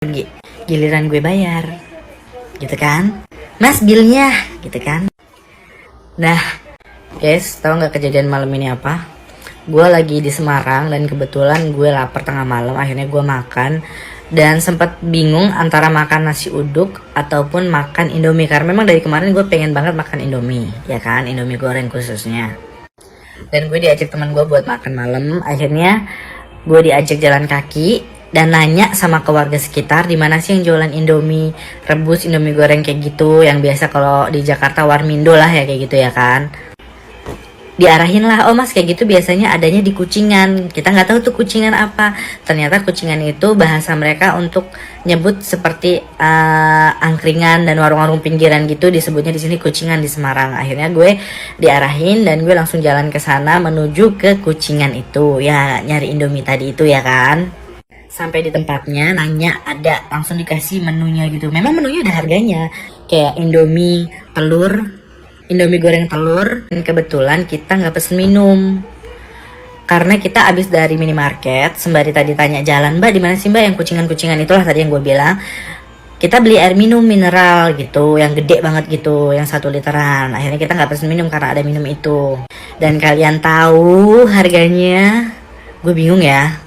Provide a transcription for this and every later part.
Pergi, giliran gue bayar, gitu kan? Mas bilnya, gitu kan? Nah, guys, tau nggak kejadian malam ini apa? Gue lagi di Semarang dan kebetulan gue lapar tengah malam. Akhirnya gue makan dan sempat bingung antara makan nasi uduk ataupun makan Indomie, karena memang dari kemarin gue pengen banget makan Indomie, ya kan? Indomie goreng khususnya. Dan gue diajak teman gue buat makan malam. Akhirnya gue diajak jalan kaki dan nanya sama keluarga sekitar di mana sih yang jualan Indomie rebus, Indomie goreng kayak gitu, yang biasa kalau di Jakarta Warmindo lah ya kayak gitu ya kan. Diarahin lah, oh mas kayak gitu biasanya adanya di Kucingan. Kita nggak tahu tuh Kucingan apa. Ternyata Kucingan itu bahasa mereka untuk nyebut seperti angkringan dan warung-warung pinggiran gitu, disebutnya di sini Kucingan di Semarang. Akhirnya gue diarahin dan gue langsung jalan ke sana menuju ke Kucingan itu, ya nyari Indomie tadi itu ya kan. Sampai di tempatnya nanya, ada, langsung dikasih menunya gitu. Memang menunya ada harganya, kayak Indomie telur, Indomie goreng telur. Dan kebetulan kita nggak pesen minum karena kita abis dari minimarket. Sembari tadi tanya jalan, mbak di mana sih mbak yang kucingan-kucingan itulah tadi yang gue bilang. Kita beli air minum mineral gitu, yang gede banget gitu, yang 1 literan. Akhirnya kita nggak pesen minum karena ada minum itu. Dan kalian tahu harganya, gue bingung ya.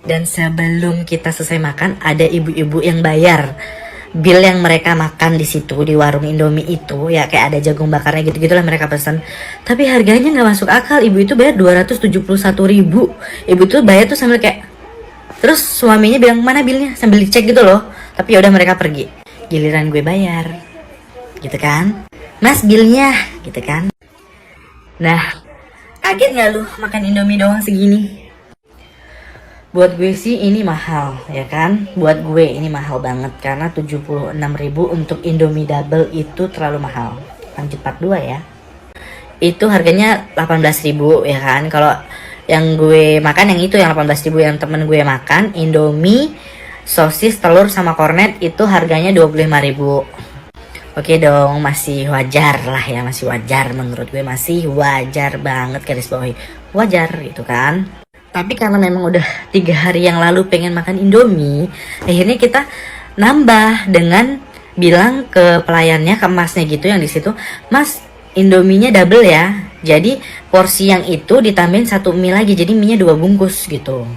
Dan sebelum kita selesai makan, ada ibu-ibu yang bayar bill yang mereka makan di situ di warung Indomie itu, ya kayak ada jagung bakarnya gitu-gitulah mereka pesan. Tapi harganya nggak masuk akal. Ibu itu bayar 271.000. Ibu itu bayar tuh sambil kayak, terus suaminya bilang mana billnya sambil dicek gitu loh. Tapi ya udah mereka pergi. Giliran gue bayar, gitu kan? Mas billnya, gitu kan? Nah, kaget nggak lu makan Indomie doang segini? Buat gue sih ini mahal, ya kan? Buat gue ini mahal banget karena 76.000 untuk Indomie double itu terlalu mahal. Lanjut part 2 ya. Itu harganya 18.000 ya kan? Kalau yang gue makan yang itu yang 18.000, yang temen gue makan Indomie sosis telur sama kornet itu harganya 25.000. Oke dong, masih wajar lah ya, masih wajar menurut gue, masih wajar banget, garis bawahi wajar gitu kan. Tapi karena memang udah 3 hari yang lalu pengen makan Indomie, akhirnya kita nambah dengan bilang ke pelayannya, ke masnya gitu yang di situ, mas Indominya double ya. Jadi porsi yang itu ditambahin 1 mie lagi, jadi mie-nya 2 bungkus gitu.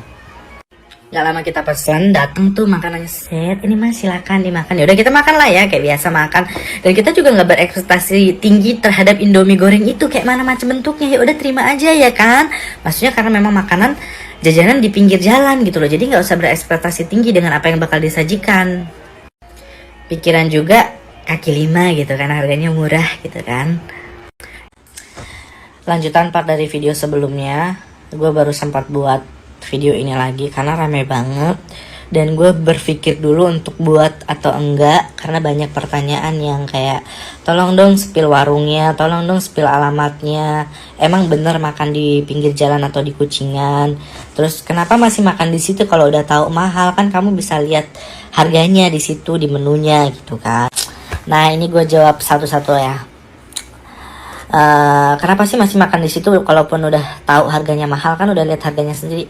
Gak lama kita pesan, dateng tuh makanannya, set ini mas silakan dimakan. Ya udah kita makan lah ya kayak biasa makan. Dan kita juga nggak berekspektasi tinggi terhadap Indomie goreng itu kayak mana macam bentuknya. Ya udah terima aja ya kan. Maksudnya karena memang makanan jajanan di pinggir jalan gitu loh. Jadi nggak usah berekspektasi tinggi dengan apa yang bakal disajikan. Pikiran juga kaki 5 gitu kan, harganya murah gitu kan. Lanjutan part dari video sebelumnya, gue baru sempat buat video ini lagi karena rame banget dan gue berpikir dulu untuk buat atau enggak karena banyak pertanyaan yang kayak tolong dong spill warungnya, tolong dong spill alamatnya, emang bener makan di pinggir jalan atau di Kucingan, terus kenapa masih makan di situ kalau udah tahu mahal, kan kamu bisa lihat harganya di situ di menunya gitu kan. Nah ini gue jawab satu-satu ya. Kenapa sih masih makan di situ kalaupun udah tahu harganya mahal, kan udah lihat harganya sendiri.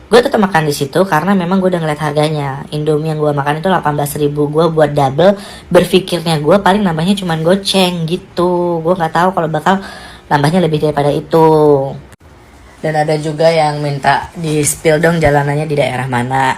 Gue tetap makan di situ karena memang gue udah ngeliat harganya. Indomie yang gue makan itu 18.000. Gue buat double, berpikirnya gue paling nambahnya cuman goceng gitu. Gue nggak tahu kalau bakal nambahnya lebih daripada itu. Dan ada juga yang minta di spill dong jalanannya di daerah mana.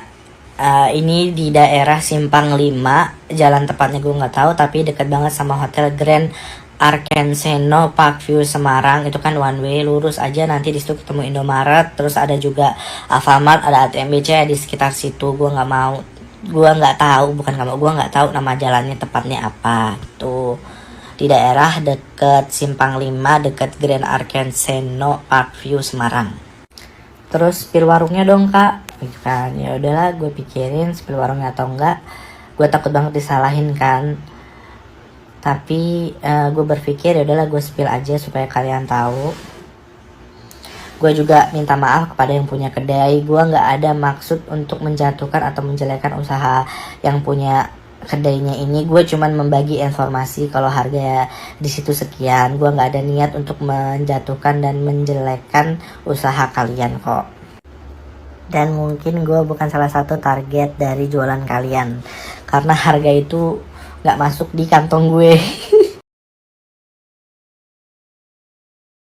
Ini di daerah Simpang 5, jalan tepatnya gue nggak tahu, tapi deket banget sama Hotel Grand Arkenseno Parkview Semarang. Itu kan one way, lurus aja nanti di situ ketemu Indomaret, terus ada juga Alfamart, ada ATM BCA di sekitar situ. Gue nggak tahu nama jalannya tepatnya apa itu, di daerah deket Simpang 5, deket Grand Arkenseno Parkview Semarang. Terus spill warungnya dong kak, gitu kan. Ya udahlah, gue pikirin spill warungnya atau enggak. Gue takut banget disalahin kan. Tapi gue berpikir ya udahlah gue spill aja supaya kalian tahu. Gue juga minta maaf kepada yang punya kedai. Gue nggak ada maksud untuk menjatuhkan atau menjelekkan usaha yang punya kedainya ini. Gue cuman membagi informasi kalau harga di situ sekian. Gue nggak ada niat untuk menjatuhkan dan menjelekkan usaha kalian kok. Dan mungkin gue bukan salah satu target dari jualan kalian, karena harga itu gak masuk di kantong gue.